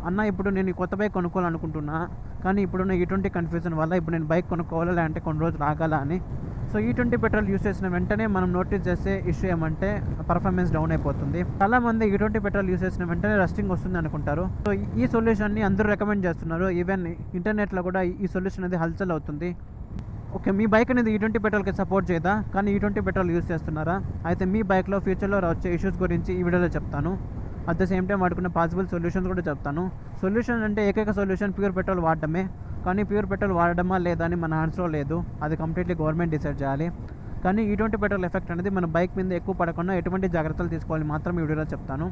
అన్న ఇప్పుడు నేను ఈ కొత్త బైక్ కొనుక్కోవాలనుకుంటున్నా, కానీ ఇప్పుడున్న ఈ20 కన్ఫ్యూజన్ వల్ల ఇప్పుడు నేను బైక్ కొనుక్కోవాలా లేదంటే కొన్ని రోజులు ఆగాలా అని. సో ఈ20 పెట్రోల్ యూస్ చేసిన వెంటనే మనం నోటీస్ చేసే ఇష్యూ ఏమంటే పర్ఫార్మెన్స్ డౌన్ అయిపోతుంది. చాలామంది ఈ20 పెట్రోల్ యూస్ చేసిన వెంటనే రస్టింగ్ వస్తుంది అనుకుంటారు. సో ఈ సొల్యూషన్ని అందరూ రికమెండ్ చేస్తున్నారు. ఈవెన్ ఇంటర్నెట్లో కూడా ఈ సొల్యూషన్ అనేది హల్చల్ అవుతుంది. ఓకే, మీ బైక్ అనేది ఈ20 పెట్రోల్కి సపోర్ట్ చేయదా, కానీ ఈ20 పెట్రోల్ యూస్ చేస్తున్నారా? అయితే మీ బైక్లో ఫ్యూచర్లో వచ్చే ఇష్యూస్ గురించి ఈ వీడియోలో చెప్తాను. అట్ ద సేమ్ టైం వాడుకున్న పాసిబుల్ సొల్యూషన్స్ కూడా చెప్తాను. సొల్యూషన్ అంటే ఏకైక సొల్యూషన్ ప్యూర్ పెట్రోల్ వాడటమే. కానీ ప్యూర్ పెట్రోల్ వాడడమా లేదా అని మన హ్యాండ్స్లో లేదు, అది కంప్లీట్లీ గవర్నమెంట్ డిసైడ్ చేయాలి. కానీ ఈ20 పెట్రోల్ ఎఫెక్ట్ అనేది మన బైక్ మీద ఎక్కువ పడకుండా ఎటువంటి జాగ్రత్తలు తీసుకోవాలి మాత్రం ఈ వీడియోలో చెప్తాను.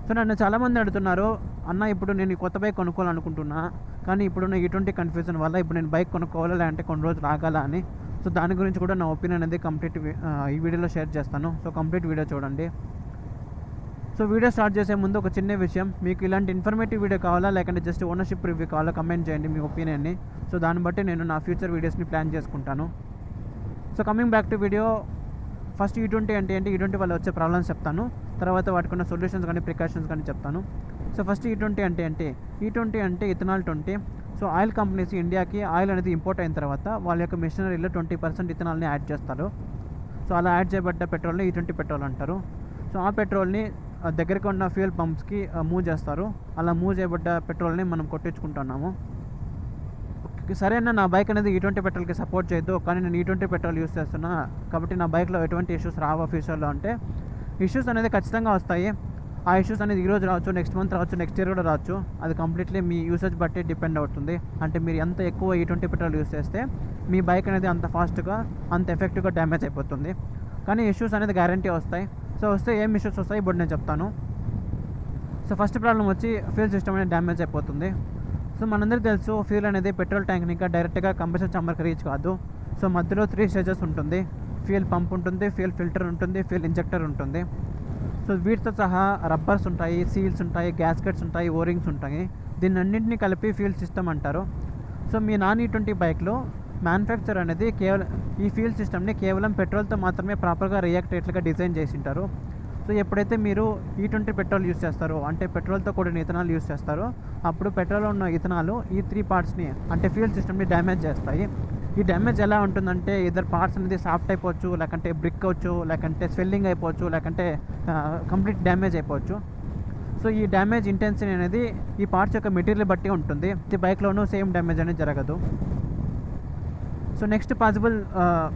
సో నన్ను చాలామంది అడుగుతున్నారు, అన్న ఇప్పుడు నేను ఈ కొత్త బైక్ కొనుక్కోవాలనుకుంటున్నా, కానీ ఇప్పుడున్న ఈ20 కన్ఫ్యూజన్ వల్ల ఇప్పుడు నేను బైక్ కొనుక్కోవాలా లేదంటే కొన్ని రోజులు ఆగాలా అని. సో దాని గురించి కూడా నా ఒపీనియన్ అనేది కంప్లీట్ ఈ వీడియోలో షేర్ చేస్తాను. సో కంప్లీట్ వీడియో చూడండి. సో వీడియో స్టార్ట్ చేసే ముందు ఒక చిన్న విషయం, మీకు ఇలాంటి ఇన్ఫర్మేటివ్ వీడియో కావాలా లేకంటే జస్ట్ ఓనర్షిప్ రివ్యూ కావాలా కమెంట్ చేయండి మీ ఒపీనియన్ని. సో దాన్ని బట్టి నేను నా ఫ్యూచర్ వీడియోస్ని ప్లాన్ చేసుకుంటాను. So coming back to video, first ఈ20 అంటే ఏంటి, ఈ20 వల్ల వచ్చే ప్రాబ్లమ్స్ చెప్తాను, తర్వాత వాటికున్న సొల్యూషన్స్ కానీ ప్రికాషన్స్ కానీ చెప్తాను. సో ఫస్ట్ ఈ20 అంటే ఏంటి, ఈ20 అంటే ఇథనాల్ 20. సో ఆయిల్ కంపెనీస్ ఇండియాకి ఆయిల్ అనేది ఇంపోర్ట్ అయిన తర్వాత వాళ్ళ యొక్క మెషినరీలో 20% ఇథనాల్ని యాడ్ చేస్తారు. సో అలా యాడ్ చేయబడ్డ పెట్రోల్ని ఈ20 పెట్రోల్ అంటారు. సో ఆ పెట్రోల్ని దగ్గరికి ఉన్న ఫ్యూయల్ పంప్స్కి మూవ్ చేస్తారు. అలా మూవ్ చేయబడ్డ పెట్రోల్ని మనం కొట్టించుకుంటున్నాము. సరేనా, నా బైక్ అనేది ఈ20 పెట్రోల్కి సపోర్ట్ చేయొద్దు, కానీ నేను ఈ20 పెట్రోల్ యూస్ చేస్తున్నా కాబట్టి నా బైక్లో ఎటువంటి ఇష్యూస్ రావా ఫ్యూచర్లో అంటే, ఇష్యూస్ అనేది ఖచ్చితంగా వస్తాయి. ఆ ఇష్యూస్ అనేది ఈరోజు రావచ్చు, నెక్స్ట్ మంత్ రావచ్చు, నెక్స్ట్ ఇయర్ కూడా రావచ్చు. అది కంప్లీట్లీ మీ యూసేజ్ బట్టి డిపెండ్ అవుతుంది. అంటే మీరు ఎంత ఎక్కువ ఈ20 పెట్రోల్ యూస్ చేస్తే మీ బైక్ అనేది అంత ఫాస్ట్గా అంత ఎఫెక్టివ్గా డ్యామేజ్ అయిపోతుంది. కానీ ఇష్యూస్ అనేది గ్యారంటీ వస్తాయి. సో వస్తే ఏం ఇష్యూస్ వస్తాయి ఇప్పుడు నేను చెప్తాను. సో ఫస్ట్ ప్రాబ్లం వచ్చి ఫ్యూల్ సిస్టమ్ అనేది డ్యామేజ్ అయిపోతుంది. సో మనందరికీ తెలుసు, ఫ్యూల్ అనేది పెట్రోల్ ట్యాంక్ ఇంకా డైరెక్ట్గా కంబషన్ ఛాంబర్కి రీచ్ కాదు. సో మధ్యలో 3 స్టేజెస్ ఉంటుంది. ఫ్యూల్ పంప్ ఉంటుంది, ఫ్యూల్ ఫిల్టర్ ఉంటుంది, ఫ్యూల్ ఇంజెక్టర్ ఉంటుంది. సో వీటితో సహా రబ్బర్స్ ఉంటాయి, సీల్స్ ఉంటాయి, గ్యాస్కెట్స్ ఉంటాయి, ఓరింగ్స్ ఉంటాయి. దీన్ని అన్నింటినీ కలిపి ఫ్యూల్ సిస్టమ్ అంటారు. సో మీ నాన్ ఈ20 బైక్లో మ్యానుఫ్యాక్చర్ అనేది కేవలం ఈ ఫ్యూల్ సిస్టమ్ని కేవలం పెట్రోల్తో మాత్రమే ప్రాపర్గా రియాక్ట్ అయ్యేట్లుగా డిజైన్ చేసి ఉంటారు. సో ఎప్పుడైతే మీరు ఈ20 పెట్రోల్ యూస్ చేస్తారో, అంటే పెట్రోల్తో కూడిన ఇథనాల్ యూస్ చేస్తారో, అప్పుడు పెట్రోల్లో ఉన్న ఇథనాలు ఈ 3 పార్ట్స్ని అంటే ఫ్యూల్ సిస్టమ్ని డ్యామేజ్ చేస్తాయి. ఈ డ్యామేజ్ ఎలా ఉంటుందంటే, ఇద్దరు పార్ట్స్ అనేది సాఫ్ట్ అయిపోవచ్చు, లేకంటే బ్రిక్ అవ్వచ్చు, లేకంటే స్వెల్లింగ్ అయిపోవచ్చు, లేకంటే కంప్లీట్ డ్యామేజ్ అయిపోవచ్చు. సో ఈ డ్యామేజ్ ఇంటెన్సిటీ అనేది ఈ పార్ట్స్ యొక్క మెటీరియల్ బట్టి ఉంటుంది. ఈ బైక్లోనూ సేమ్ డ్యామేజ్ అనేది జరగదు. సో నెక్స్ట్ పాసిబుల్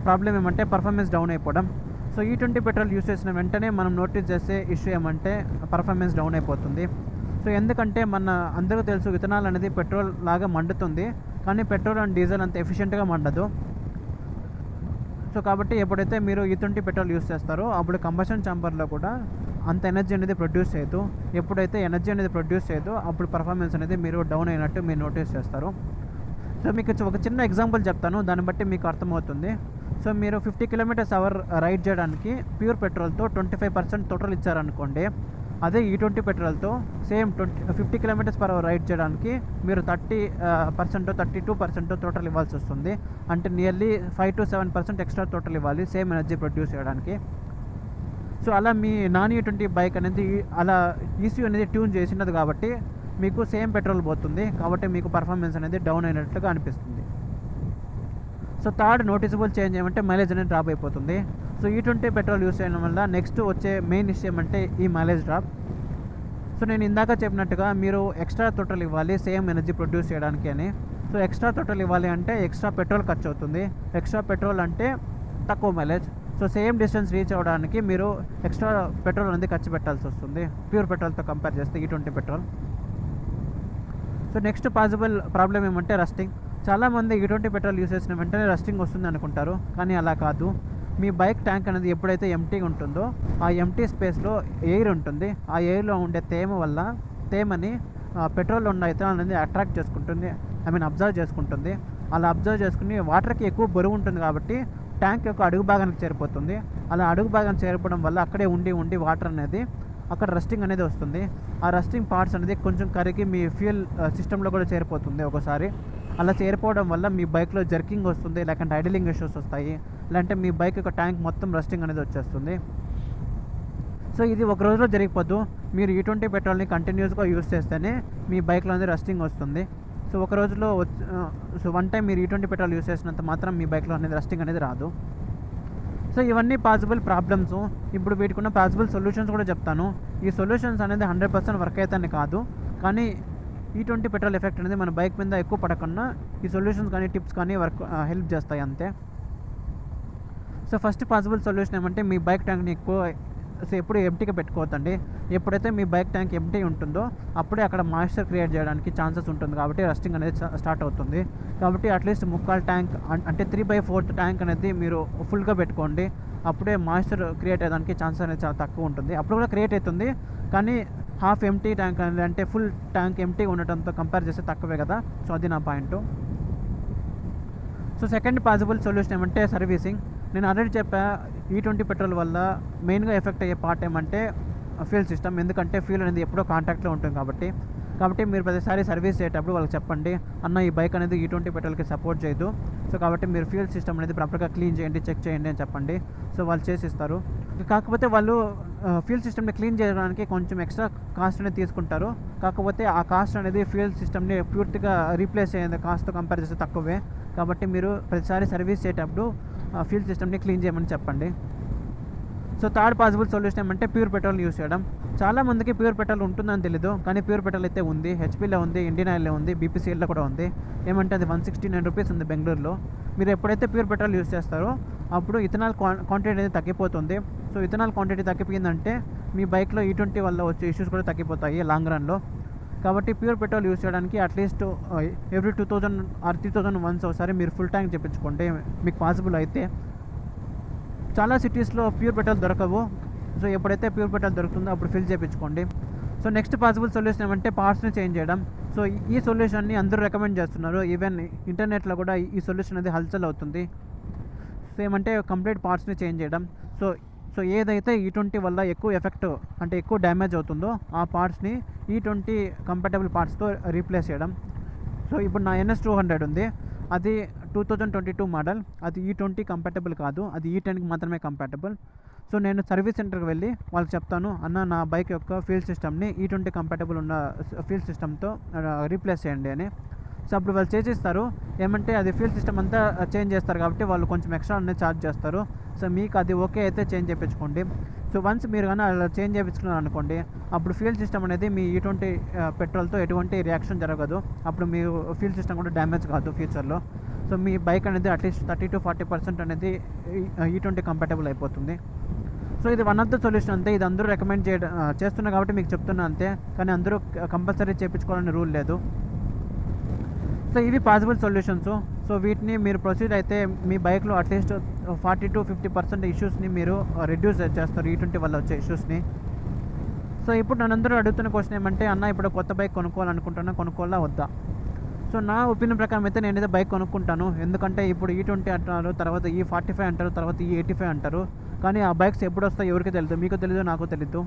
ప్రాబ్లం ఏమంటే పర్ఫార్మెన్స్ డౌన్ అయిపోవడం. సో ఈ20 పెట్రోల్ యూస్ చేసిన వెంటనే మనం నోటీస్ చేసే ఇష్యూ ఏమంటే పర్ఫార్మెన్స్ డౌన్ అయిపోతుంది. సో ఎందుకంటే మన అందరికీ తెలుసు, ఇథనాల్ అనేది పెట్రోల్ లాగా మండుతుంది, కానీ పెట్రోల్ అండ్ డీజిల్ అంత ఎఫిషియెంట్గా మండదు. సో కాబట్టి ఎప్పుడైతే మీరు ఈ20 పెట్రోల్ యూస్ చేస్తారో అప్పుడు కంబషన్ ఛాంబర్లో కూడా అంత ఎనర్జీ అనేది ప్రొడ్యూస్ చేయదు. ఎప్పుడైతే ఎనర్జీ అనేది ప్రొడ్యూస్ చేయదో అప్పుడు పర్ఫార్మెన్స్ అనేది మీరు డౌన్ అయినట్టు మీరు నోటీస్ చేస్తారు. సో మీకు ఒక చిన్న ఎగ్జాంపుల్ చెప్తాను, దాన్ని బట్టి మీకు అర్థమవుతుంది. సో మీరు 50 km/h రైడ్ చేయడానికి ప్యూర్ పెట్రోల్తో 25% టోటల్ ఇచ్చారనుకోండి. అదే ఈ20 పెట్రోల్తో సేమ్ 50 km/h రైడ్ చేయడానికి మీరు 30% 32% టోటల్ ఇవ్వాల్సి వస్తుంది. అంటే నియర్లీ 5 to 7% ఎక్స్ట్రా టోటల్ ఇవ్వాలి సేమ్ ఎనర్జీ ప్రొడ్యూస్ చేయడానికి. సో అలా మీ నాన్ ఈ20 బైక్ అనేది అలా ఈసీయూ అనేది ట్యూన్ చేసినది కాబట్టి మీకు సేమ్ పెట్రోల్ పోతుంది, కాబట్టి మీకు పర్ఫార్మెన్స్ అనేది డౌన్ అయినట్లుగా అనిపిస్తుంది. సో థర్డ్ నోటిసబుల్ చేంజ్ ఏమంటే మైలేజ్ అనేది డ్రాప్ అయిపోతుంది. సో ఈ20 పెట్రోల్ యూస్ చేయడం వల్ల నెక్స్ట్ వచ్చే మెయిన్ ఇష్యూ ఏమంటే ఈ మైలేజ్ డ్రాప్. సో నేను ఇందాక చెప్పినట్టుగా మీరు ఎక్స్ట్రా టోటల్ ఇవ్వాలి సేమ్ ఎనర్జీ ప్రొడ్యూస్ చేయడానికి అని. సో ఎక్స్ట్రా టోటల్ ఇవ్వాలి అంటే ఎక్స్ట్రా పెట్రోల్ ఖర్చు అవుతుంది. ఎక్స్ట్రా పెట్రోల్ అంటే తక్కువ mileage. So same distance reach అవ్వడానికి మీరు ఎక్స్ట్రా పెట్రోల్ అనేది ఖర్చు పెట్టాల్సి వస్తుంది ప్యూర్ పెట్రోల్తో కంపేర్ చేస్తే ఈ20 పెట్రోల్. సో నెక్స్ట్ పాసిబుల్ ప్రాబ్లం ఏమంటే రస్టింగ్. చాలామంది ఈ20 పెట్రోల్ యూస్ చేసిన వెంటనే రస్టింగ్ వస్తుంది అనుకుంటారు, కానీ అలా కాదు. మీ బైక్ ట్యాంక్ అనేది ఎప్పుడైతే ఎంటీగా ఉంటుందో ఆ ఎంటీ స్పేస్లో ఎయిర్ ఉంటుంది. ఆ ఎయిర్లో ఉండే తేమని పెట్రోల్లో ఉన్న ఇథనాల్ అనేది అట్రాక్ట్ చేసుకుంటుంది, అబ్జర్వ్ చేసుకుంటుంది. అలా అబ్జర్వ్ చేసుకుని వాటర్కి ఎక్కువ బరువు ఉంటుంది కాబట్టి ట్యాంక్ యొక్క అడుగు భాగానికి చేరిపోతుంది. అలా అడుగు భాగానికి చేరిపోవడం వల్ల అక్కడే ఉండి వాటర్ అనేది అక్కడ రస్టింగ్ అనేది వస్తుంది. ఆ రస్టింగ్ పార్ట్స్ అనేది కొంచెం కరిగి మీ ఫ్యూయల్ సిస్టంలో కూడా చేరిపోతుంది ఒకసారి. అలా చేరిపోవడం వల్ల మీ బైక్లో జర్కింగ్ వస్తుంది, లేకంటే ఐడిలింగ్ ఇష్యూస్ వస్తాయి, లేదంటే మీ బైక్ యొక్క ట్యాంక్ మొత్తం రస్టింగ్ అనేది వచ్చేస్తుంది. సో ఇది ఒక రోజులో జరిగిపోద్దు. మీరు E20 పెట్రోల్ని కంటిన్యూస్గా యూస్ చేస్తేనే మీ బైక్లో అనేది రస్టింగ్ వస్తుంది. సో ఒక రోజులో సో వన్ టైం మీరు E20 పెట్రోల్ యూస్ చేసినంత మాత్రం మీ బైక్లో అనేది రస్టింగ్ అనేది రాదు. సో ఇవన్నీ పాసిబుల్ ప్రాబ్లమ్స్. ఇప్పుడు వీటికున్న పాసిబుల్ సొల్యూషన్స్ కూడా చెప్తాను. ఈ సొల్యూషన్స్ అనేది 100% వర్క్ అవుతాయని కాదు, కానీ E20 పెట్రోల్ ఎఫెక్ట్ అనేది మన బైక్ మీద ఎక్కువ పడకుండా ఈ సొల్యూషన్స్ కానీ టిప్స్ కానీ హెల్ప్ చేస్తాయి అంతే. సో ఫస్ట్ పాసిబుల్ సొల్యూషన్ ఏమంటే మీ బైక్ ట్యాంక్ని ఎప్పుడు ఎంటీగా పెట్టుకోవద్దండి. ఎప్పుడైతే మీ బైక్ ట్యాంక్ ఎంటీ ఉంటుందో అప్పుడే అక్కడ మాయిశ్చర్ క్రియేట్ చేయడానికి ఛాన్సెస్ ఉంటుంది, కాబట్టి రస్టింగ్ అనేది స్టార్ట్ అవుతుంది. కాబట్టి అట్లీస్ట్ ముక్కాల్ ట్యాంక్ అంటే 3/4 ట్యాంక్ అనేది మీరు ఫుల్గా పెట్టుకోండి. అప్పుడే మాయిశ్చర్ క్రియేట్ అయ్యడానికి ఛాన్సెస్ అనేది చాలా తక్కువ ఉంటుంది. అప్పుడు కూడా క్రియేట్ అవుతుంది, కానీ హాఫ్ ఎంటీ ట్యాంక్ అనేది అంటే ఫుల్ ట్యాంక్ ఎంటీ ఉండటంతో కంపేర్ చేస్తే తక్కువే కదా. సో అది నా point. So second possible solution ఏమంటే సర్వీసింగ్. నేను ఆల్రెడీ చెప్పా, E20 పెట్రోల్ వల్ల మెయిన్గా ఎఫెక్ట్ అయ్యే పార్ట్ ఏమంటే ఫ్యూల్ సిస్టమ్. ఎందుకంటే ఫ్యూల్ అనేది ఎప్పుడో కాంటాక్ట్లో ఉంటుంది కాబట్టి మీరు ప్రతిసారి సర్వీస్ చేసేటప్పుడు వాళ్ళకి చెప్పండి, అన్న ఈ బైక్ అనేది E20 పెట్రోల్కి సపోర్ట్ చేయదు, సో కాబట్టి మీరు ఫ్యూల్ సిస్టమ్ అనేది ప్రాపర్గా క్లీన్ చేయండి, చెక్ చేయండి అని చెప్పండి. సో వాళ్ళు చేసిస్తారు. కాకపోతే వాళ్ళు ఫ్యూల్ సిస్టమ్ని క్లీన్ చేయడానికి కొంచెం ఎక్స్ట్రా కాస్ట్ అనేది తీసుకుంటారు. కాకపోతే ఆ కాస్ట్ అనేది ఫ్యూల్ సిస్టమ్ని పూర్తిగా రీప్లేస్ అయ్యే కాస్ట్తో కంపేర్ చేస్తే తక్కువే. కాబట్టి మీరు ప్రతిసారి సర్వీస్ చేసేటప్పుడు ఫ్యూల్ సిస్టమ్ని క్లీన్ చేయమని చెప్పండి. సో థర్డ్ పాసిబుల్ సొల్యూషన్ ఏమంటే ప్యూర్ పెట్రోల్ యూస్ చేయడం. చాలామందికి ప్యూర్ పెట్రోల్ ఉంటుందని తెలీదు, కానీ ప్యూర్ పెట్రోల్ అయితే ఉంది. హెచ్పీలో ఉంది, ఇండియన్ ఆయిల్లో ఉంది, బీపీసీఎల్లో కూడా ఉంది. ఏమంటే అది 169 రూపీస్ ఉంది బెంగళూరులో. మీరు ఎప్పుడైతే ప్యూర్ పెట్రోల్ యూస్ చేస్తారో అప్పుడు ఇథనాల్ క్వాంటిటీ అనేది తగ్గిపోతుంది. సో ఇథనాల్ క్వాంటిటీ తగ్గిపోయిందంటే మీ బైక్లో E20 వల్ల వచ్చే ఇష్యూస్ కూడా తగ్గిపోతాయి లాంగ్ రన్లో. కాబట్టి ప్యూర్ పెట్రోల్ యూస్ చేయడానికి అట్లీస్ట్ ఎవ్రీ 2000 ఆర్ 3000 వన్స్ ఒకసారి మీరు ఫుల్ ట్యాంక్ చేయించుకోండి మీకు పాసిబుల్ అయితే. చాలా సిటీస్లో ప్యూర్ పెట్రోల్ దొరకవు. సో ఎప్పుడైతే ప్యూర్ పెట్రోల్ దొరుకుతుందో అప్పుడు ఫిల్ చేయించుకోండి. సో నెక్స్ట్ పాసిబుల్ సొల్యూషన్ ఏమంటే పార్ట్స్ని చేంజ్ చేయడం. సో ఈ సొల్యూషన్ని అందరూ రికమెండ్ చేస్తున్నారు. ఈవెన్ ఇంటర్నెట్లో కూడా ఈ సొల్యూషన్ అనేది హల్చల్ అవుతుంది. సో ఏమంటే కంప్లీట్ పార్ట్స్ని చేంజ్ చేయడం. సో ఏదైతే E20 వల్ల ఎక్కువ ఎఫెక్ట్ అంటే ఎక్కువ డ్యామేజ్ అవుతుందో ఆ పార్ట్స్ని E20 కంపాటబుల్ పార్ట్స్తో రీప్లేస్ చేయడం. సో ఇప్పుడు నా NS200 ఉంది, అది 2022 మోడల్. అది E20 కంపాటబుల్ కాదు, అది E10కి మాత్రమే కంపాటబుల్. సో నేను సర్వీస్ సెంటర్కి వెళ్ళి వాళ్ళకి చెప్తాను, అన్న నా బైక్ యొక్క ఫ్యూల్ సిస్టమ్ని E20 కంపాటబుల్ ఉన్న ఫ్యూల్ సిస్టమ్తో రీప్లేస్ చేయండి అని. సో అప్పుడు వాళ్ళు చేసిస్తారు. ఏమంటే అది ఫ్యూల్ సిస్టమ్ అంతా చేంజ్ చేస్తారు కాబట్టి వాళ్ళు కొంచెం ఎక్స్ట్రా అనేది ఛార్జ్ చేస్తారు. సో మీకు అది ఓకే అయితే చేంజ్ చేయించుకోండి. సో వన్స్ మీరు కానీ అలా చేంజ్ చేయించుకున్నారు అనుకోండి, అప్పుడు ఫ్యూల్ సిస్టమ్ అనేది మీ E20 పెట్రోల్తో ఎటువంటి రియాక్షన్ జరగదు. అప్పుడు మీ ఫ్యూల్ సిస్టమ్ కూడా డ్యామేజ్ కాదు ఫ్యూచర్లో. సో మీ బైక్ అనేది అట్లీస్ట్ 30-40% అనేది E20 కంపాటబుల్ అయిపోతుంది. సో ఇది వన్ ఆఫ్ ద సొల్యూషన్ అంతే. ఇది అందరూ రికమెండ్ చేస్తున్నారు కాబట్టి మీకు చెప్తున్నా అంతే, కానీ అందరూ కంపల్సరీ చేయించుకోవాలని రూల్ లేదు. సో ఇవి పాసిబుల్ సొల్యూషన్స్. సో వీటిని మీరు ప్రొసీడ్ అయితే మీ బైక్లో అట్లీస్ట్ 40-50% ఇష్యూస్ని మీరు రెడ్యూస్ చేస్తారు, E20 వల్ల వచ్చే ఇష్యూస్ని. సో ఇప్పుడు నన్ను అందరూ అడుగుతున్న క్వశ్చన్ ఏమంటే, అన్న ఇప్పుడు కొత్త బైక్ కొనుక్కోవాలా వద్దా? సో నా ఒపీనియన్ ప్రకారం అయితే నేనైతే బైక్ కొనుక్కుంటాను. ఎందుకంటే ఇప్పుడు E20 అంటారు, తర్వాత E45 అంటారు, తర్వాత E85 అంటారు, కానీ ఆ బైక్స్ ఎప్పుడు వస్తాయో ఎవరికి తెలియదు, మీకు తెలీదు, నాకు తెలీదు.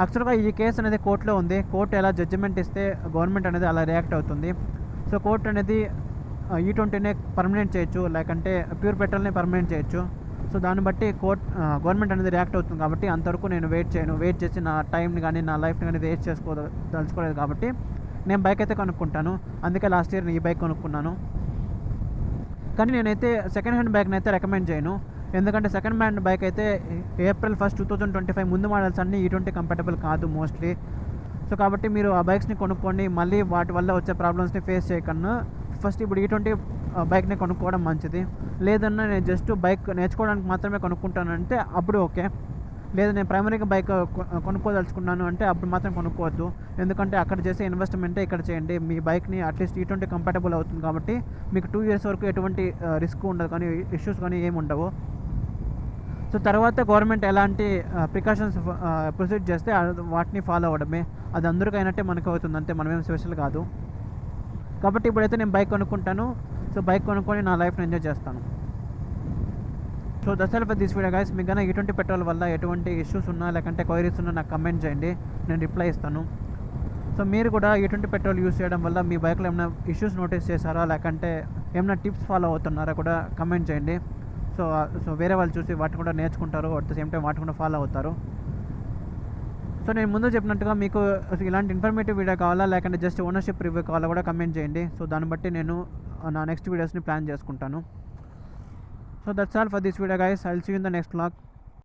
యాక్చువల్గా ఈ కేసు అనేది కోర్టులో ఉంది. కోర్టు ఎలా జడ్జిమెంట్ ఇస్తే గవర్నమెంట్ అనేది అలా రియాక్ట్ అవుతుంది. సో కోర్టు అనేది E20నే పర్మనెంట్ చేయొచ్చు, లేకంటే ప్యూర్ పెట్రోల్ని పర్మనెంట్ చేయొచ్చు. సో దాన్ని బట్టి గవర్నమెంట్ అనేది రియాక్ట్ అవుతుంది. కాబట్టి అంతవరకు నేను వెయిట్ చేసి నా టైంని కానీ నా లైఫ్ని కానీ వేస్ట్ తలుచుకోలేదు. కాబట్టి నేను బైక్ అయితే కొనుక్కుంటాను. అందుకే లాస్ట్ ఇయర్ ఈ బైక్ కొనుక్కున్నాను. కానీ నేనైతే సెకండ్ హ్యాండ్ బైక్ని అయితే రికమెండ్ చేయను. ఎందుకంటే సెకండ్ హ్యాండ్ బైక్ అయితే April 1, 2025 ముందు మోడల్స్ అన్నీ E20 కంపాటబుల్ కాదు మోస్ట్లీ. సో కాబట్టి మీరు ఆ బైక్స్ని కొనుక్కోండి, మళ్ళీ వాటి వల్ల వచ్చే ప్రాబ్లమ్స్ని ఫేస్ చేయకన్నా ఫస్ట్ ఇప్పుడు E20 బైక్ని కొనుక్కోవడం మంచిది. లేదన్నా నేను జస్ట్ బైక్ నేర్చుకోవడానికి మాత్రమే కొనుక్కుంటానంటే అప్పుడు ఓకే. లేదా నేను ప్రైమరీగా బైక్ కొనుక్కోదలుచుకున్నాను అంటే అప్పుడు మాత్రం కొనుక్కోవద్దు. ఎందుకంటే అక్కడ చేసే ఇన్వెస్ట్మెంటే ఇక్కడ చేయండి. మీ బైక్ని అట్లీస్ట్ E20 కంపాటబుల్ అవుతుంది కాబట్టి మీకు 2 years వరకు ఎటువంటి రిస్క్ ఉండదు, కానీ ఇష్యూస్ కానీ ఏమి ఉండవు. సో తర్వాత గవర్నమెంట్ ఎలాంటి ప్రికాషన్స్ ప్రొసీడ్ చేస్తే వాటిని ఫాలో అవ్వడమే. అది అందరికీ అయినట్టే మనకు అవుతుంది అంతే, మనమేం స్పెషల్ కాదు. కాబట్టి ఇప్పుడైతే నేను బైక్ కొనుక్కుంటాను. సో బైక్ కొనుక్కొని నా లైఫ్ని ఎంజాయ్ చేస్తాను. So that's all for this video guys. మీకు కానీ E20 పెట్రోల్ వల్ల ఎటువంటి ఇష్యూస్ ఉన్నా లేకంటే క్వైరీస్ ఉన్నా నాకు కమెంట్ చేయండి, నేను రిప్లై ఇస్తాను. సో మీరు కూడా E20 పెట్రోల్ యూస్ చేయడం వల్ల మీ బైక్లో ఏమైనా ఇష్యూస్ నోటీస్ చేశారా, లేకంటే ఏమైనా టిప్స్ ఫాలో అవుతున్నారా కూడా కమెంట్ చేయండి. సో వేరే వాళ్ళు చూసి వాటిని కూడా నేర్చుకుంటారు, అట్ ద సేమ్ టైం వాటిని కూడా ఫాలో అవుతారు. సో నేను ముందు చెప్పినట్టుగా మీకు ఇలాంటి ఇన్ఫర్మేటివ్ వీడియో కావాలా లేకంటే జస్ట్ ఓనర్షిప్ రివ్యూ కావాలా కూడా కమెంట్ చేయండి. సో దాన్ని బట్టి నేను నా నెక్స్ట్ వీడియోస్ని ప్లాన్ చేసుకుంటాను. So that's all for this video guys. I will see you in the next vlog.